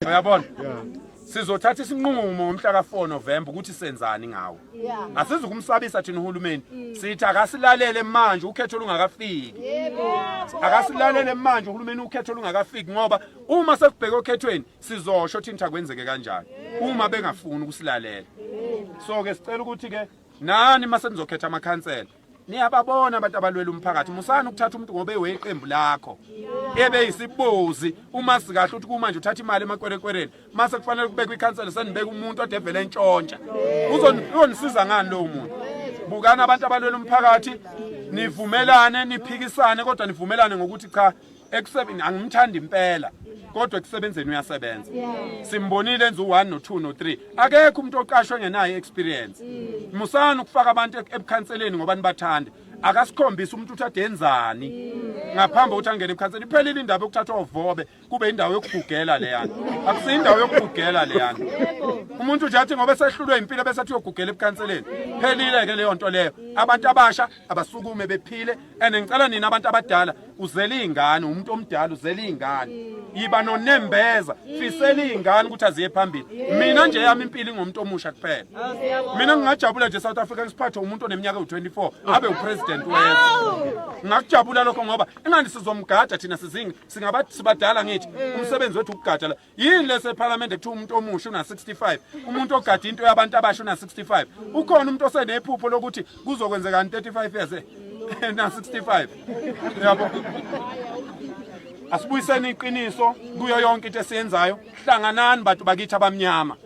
Uyabona? Sizothatha isinqumo ngomhla ka4 November ukuthi senzani ngawo. Asizukumsabisa thina uhulumeni. Sithi akasilalele manje ukhetho lungakafiki. Akasilalele manje uhulumeni ukhetho lungakafiki ngoba uma sekubheka okhethweni sizosho ukuthi into akwenzeke kanjani. Uma bengafuni ukusilalela. So ke sicela ukuthi ke nani mase nizokhetha amakhansela. Niyababona abantu abalwela umphakathi musana ukuthatha umuntu ngoba eweqembu lakho ebe yisibozi uma sikahle ukuthi kumanje uthatha imali emakwerekwereni mase kufanele kubekwe ikhansela senibeka umuntu odevele entshontsha uzonisiza ngani lo muntu bukana abantu abalwela umphakathi nivumelane niphikisane kodwa nivumelane ngokuthi cha ekusebenzeni angimthandi impela kodwa ekusebenzeni uyasebenza simbonile enza u1 no2 no3 akekho umuntu oqashwe ngenayo experience musana ukufaka abantu ebukhanseleni ngoba nibathanda akasikhombisa umuntu uthi enzani ngaphambi ukuthi angene ebukhanseleni iphelile indaba yokuthathwa uvobe kube indawo yokugugela leyana akusiyindawo yokugugela leyana umuntu nje athi ngoba sehlulwe impilo bese athi uyogugela ebukhanseleni phelile ke leyo nto leyo abantu abasha abasukume bephile ngicela nina abantu abadala uzele ingane umuntu omdala uzele ingane yiba nonembeza fisela ingane ukuthi aziye phambili mina nje yami impilo ngomuntu omusha kuphela mina ngingajabula nje South Africa ngisiphathe umuntu oneminyaka u24 abe upresident wethu ngakujabula lokho ngoba ingani sizomgada thina singabathi sibadala ngithi umsebenzi wethu ukugada la yini lese parliament ekuthiwa umuntu omusha una 65 umuntu ogada into yabantu abasha una 65 ukhona umuntu osenephupho lokuthi kuzokwenzeka 35 years na 65 yabo asibuyiseni iqiniso kuyo yonke into esiyenzayo hlanganani bantu bakithi abamnyama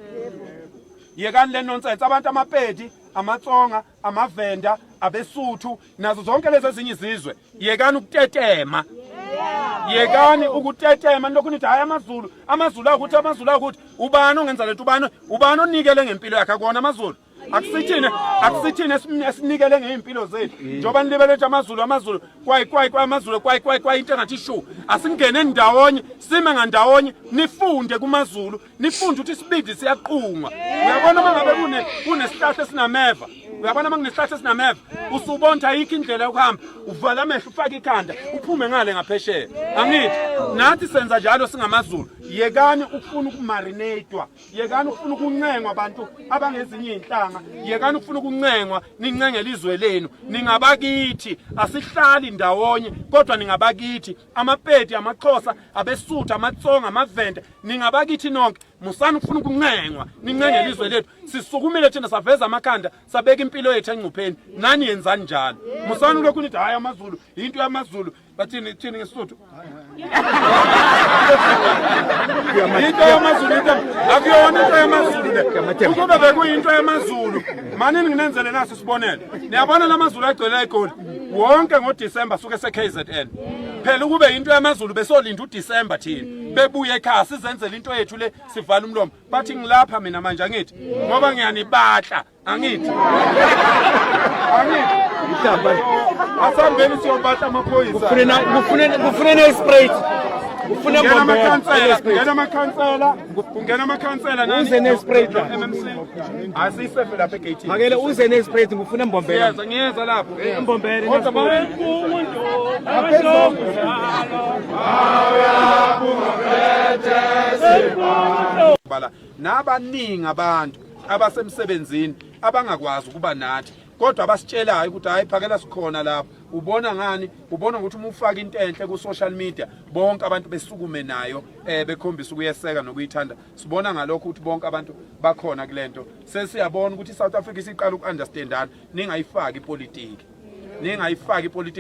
yekani le nonsense abantu amapedi amatsonga amavenda abesuthu nazo zonke lezi ezinye izizwe yekani ukutetema yekani ukutetema lokhu nithi hayi amazulu akuthi ubani ongenza lento ubani onikele ngempilo yakhe akona amazulu akusithine esinikele ngeimpilo zethu njoba nilibelethe amazulu kwayi into engathi shu asingene ndawonye sime ngandawonye nifunde kumazulu nifunde ukuthi isibindi siyaqhunga uyabona mangabe kunesihlahla esinameva uyabona manginesihlahla esinameva usubonta ayikho indlela yokuhamba uvala amehlo ufaka ikhanda uphume ngale ngaphesheya angithi nathi senza njalo singamazulu yekani ukufuna ukumarinatwa yekani ukufuna ukuncengwa abantu abangezinye inhlanga yekani ukufuna ukuncengwa nincengele izwe lenu ningabakithi asihlali ndawonye kodwa ningabakithi amapedi amaXhosa abesuthu amatsonga amavenda ningabakithi nonke musana ukufuna ukuncengwa nincengele izwe lethu sisukumile thina saveza amakhanda sabeka impilo yethu engcupheni nani yenzani njalo musana lokhu nithi hayi amazulu into yamazulu bathini ngesuthu into yamazulu akuyona into yamazulu le ukuba bekuyinto yamazulu mani nginenzele naso sibonele niyabona lamazulu agcwele eGoli wonke ngoDisemba suke seKZN phela ukube into yamazulu besolinda uDisemba thina bebuye ekhaya sizenzele into yethu le sivala umlomo bathi ngilapha mina manje angithi ngoba ngiyanibatla angithi asambeni siyobata amaphoyisa kufunena ispray ufuna kungena amakhansela nani uze nespray MMC asisefe lapha egate makele uze nespray ngifuna imbombela ngiyeza lapho imbombela kodwa umuntu bala nabaningi abantu abasemsebenzini abangakwazi ukuba nathi kodwa abasitshelayo ukuthi hayi phakela sikhona lapho ubona ngani ubona ukuthi uma ufaka into enhle ku social media bonke abantu besukume nayo bekhombisa ukuyeseka nokuyithanda sibona ngalokho ukuthi bonke abantu bakhona kulento sesiyabona ukuthi iSouth Africa isiqala ukunderstandana ningayifaki ipolitiki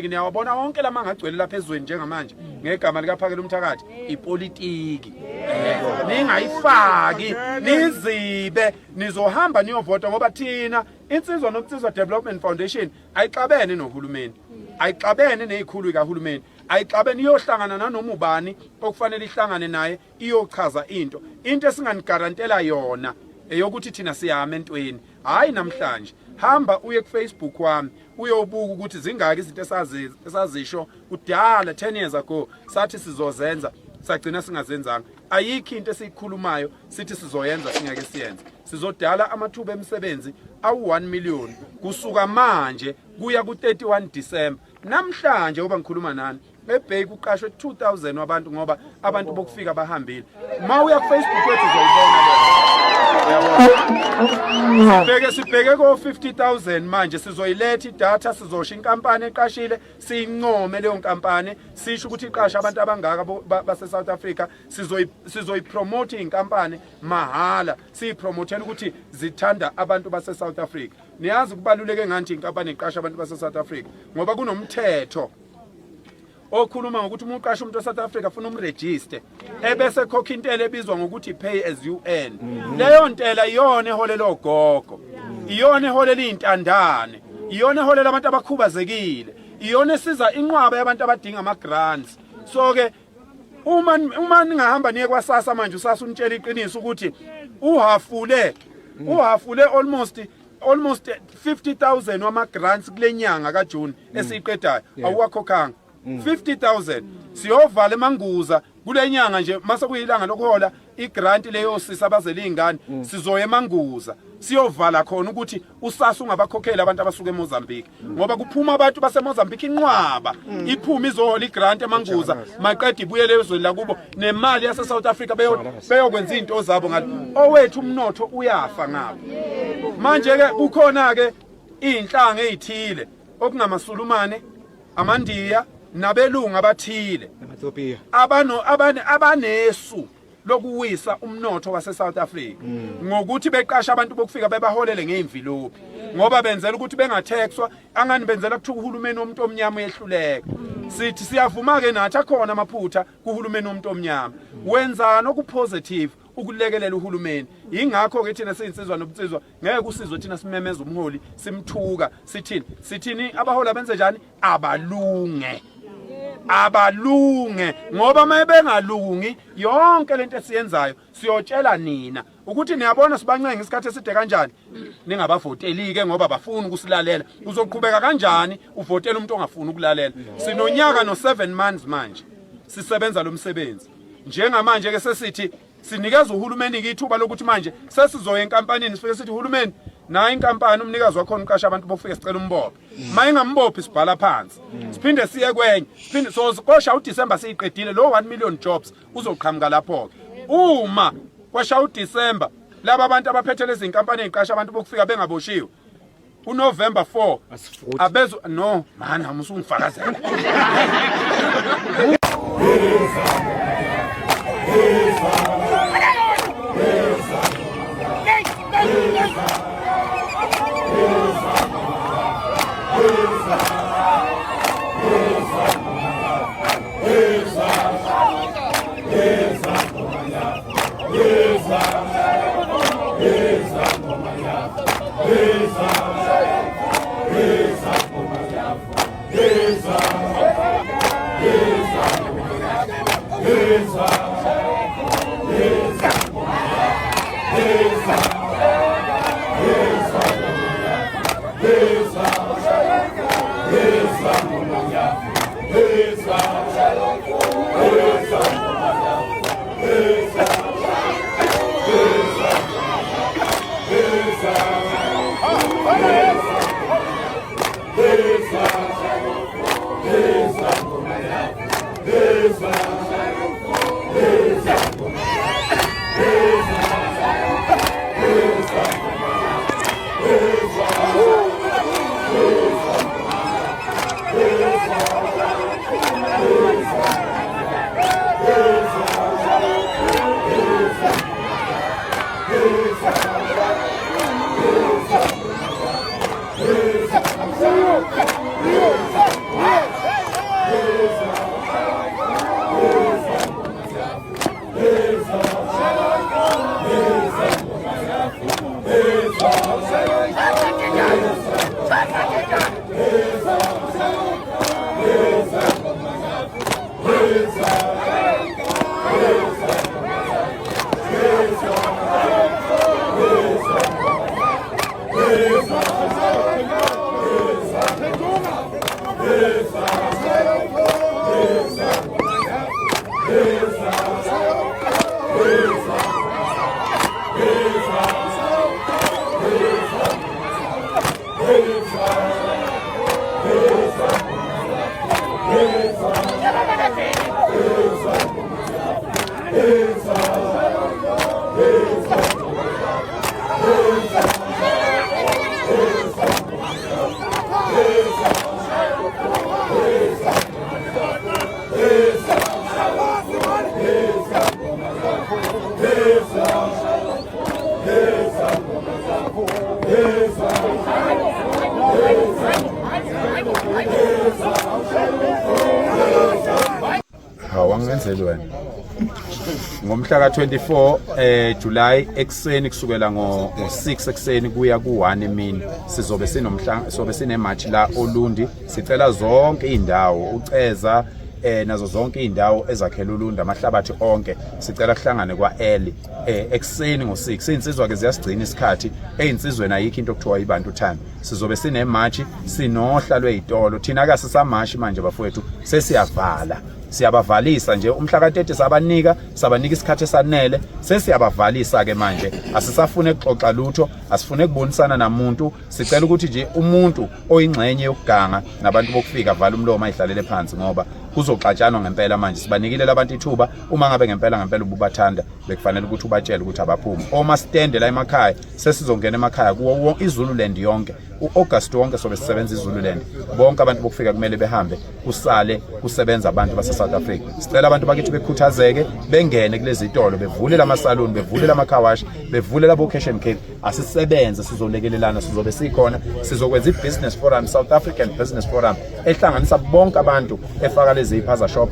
niyawabona wonke lamangagcwele lapha ezweni njengamanje ngegama likaphakela umthakathi ipolitiki ningayifaki nizibe nizohamba niyovota ngoba thina insizwa noMsizwa Development Foundation ayixabene nohulumeni ayixabene nezikhulu zikahulumeni ayixabene iyohlangana nanoma ubani okufanele ihlangane naye iyochaza into esinganigarantela yona eyokuthi thina siyahamba entweni hayi namhlanje hamba uye ku Facebook wami uyobuka ukuthi zingaki izinto esazisho kudala 10 years ago sathi sizozenza sagcina singazenzanga ayikho into esikhulumayo sithi sizoyenza singeke siyenze sizodala amathuba emisebenzi awu1 million kusuka manje kuya ku31 December namhlanje oba ngikhuluma nani eBay kuqashwe 2000 wabantu ngoba abantu bokufika bahambile. Mawuya ku Facebook wethu uzoyibona leyo. Sibheke ko 50,000 manje sizoyiletha idatha sizosho inkampani eqashile siyincome leyo nkampani sisho ukuthi iqasha abantu abangaka base South Africa sizoyipromote inkampani mahala siyipromothela ukuthi zithanda abantu base South Africa. Niyazi kubaluleke ngani inkampani iqasha abantu base South Africa ngoba kunomthetho okhuluma ngokuthi umuntu uqasha umuntu eSouth Africa ufuna umregister ebese khokha intela ebizwa ngokuthi pay as you earn. Leyo ntela iyona eholela ogogo, iyona eholela izintandane, iyona eholela abantu abakhubazekile, iyona esiza inqwaba yabantu abadinga ama grants. So ke uma ningahamba niye kwaSASSA manje uSASSA unitshela iqiniso ukuthi uhafule almost 50,000 wama grants kulenyanga kaJune esiqedayo awuwakhokhanga 50,000 siyovala eManguza kulenyanga nje mase kuyilanga lokuhola igrant leyo sisabazela izingane sizoya eManguza siyovala khona ukuthi uSASSA ungabakhokhela abantu abasuka eMozambique ngoba kuphuma abantu base Mozambique inqwaba iphuma izohola igrant eManguza maqeda ibuyele ezweni lakubo nemali yase South Africa beyokwenza izinto zabo ngalo owethu umnotho uyafa ngabo manje ke kukhona ke inhlanga ezithile okungamasulumane amandiya nabelungu abathile abanesu lokuwisa umnotho wase South Africa ngokuthi beqasha abantu bokufika bebaholele ngeimvilophi ngoba benzela ukuthi bengathexwa angani benzela ukuthi uhulumeni womuntu omnyama uyehluleka. Sithi siyavuma ke nathi akhona amaphutha kuhulumeni womuntu omnyama wenzana okupositive ukulekelela uhulumeni. Ingakho ke thina siyinsizwa nobunsizwa ngeke kusizwe thina simemeza umholi simthuka sithini abahola benze njani abalunge ngoba mayebengalungi yonke lento esiyenzayo siyotshela nina ukuthi niyabona sibancenga isikhathi eside kanjani ningabavoteli ke ngoba bafuna ukusilalela uzoqhubeka kanjani uvotela umuntu ongafuni ukulalela. Sinonyaka no7 months manje sisebenza lo msebenzi njengamanje ke sesithi sinikeza uhulumeni ithuba lokuthi manje sesizoya enkampanini sifike sithi uhulumeni na inkampani umnikazi wakho uqasha abantu bofike sicela umbophe mayingambophi sibhala phansi siphinde siye kwenye siphinde sokosha uDecember siyiqedile lo 1 million jobs uzoqhamuka lapho uma kwasha uDecember laba abantu abaphethe lezi inkampani eziqasha abantu bokufika bengaboshiwe uNovember 4 abezo no man amusungifakazela Hey, Ngiyazenzela wena. Ngomhla ka-24 July ekseni kusukela ngo-6 ekseni kuya ku-1 emini sizobe sinematch la Olundi. Sicela zonke indawo uCeza nazo zonke indawo ezakhela uLundi amahlabathi onke sicela kuhlangane kwa-early ekseni ngo-6. Insizwa ke ziyasigcina isikhathi einsizweni ayikho into okuthiwa ibantu time. Sizobe sinematch sinohla lwezitolo thina ke sisamashi manje bafowethu sesiyavala siyabavalisa nje umhla ka-30 sabanika isikhathi esanele sesiyabavalisa ke manje asisafune ukuxoxa lutho asifune ukubonisana namuntu sicela ukuthi nje umuntu oyingxenye yokuganga nabantu bokufika avala umlomo ayihlalele phansi ngoba kuzoxatshanwa ngempela manje sibanikile labantu ithuba uma ngabe ngempela ububathanda bekufanele ukuthi ubatshele ukuthi abaphumi oma stand la emakhaya sesizongena emakhaya kuwo iZululand yonke uAugust wonke sobe sisebenza iZululand bonke abantu bokufika kumele behambe kusale kusebenza abantu base South Africa. Sicela abantu bakithi bekhuthazeke bengene kulezi zitolo bevule lama salon bevule lama car wash bevule labo vacation cafe asisebenze sizolekelelana sizobe sikhona sizokwenza ibusiness forum South African Business Forum ehlanganisa bonke abantu efaka lezi iphaza shop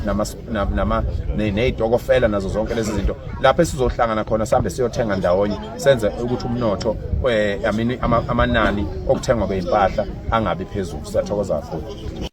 nezitokofela nazo zonke lezi zinto lapho sizohlangana khona sihambe siyothenga ndawonye senze ukuthi umnotho amanani okuthengwa kweimpahla angabi phezulu. Siyathokoza kakhulu.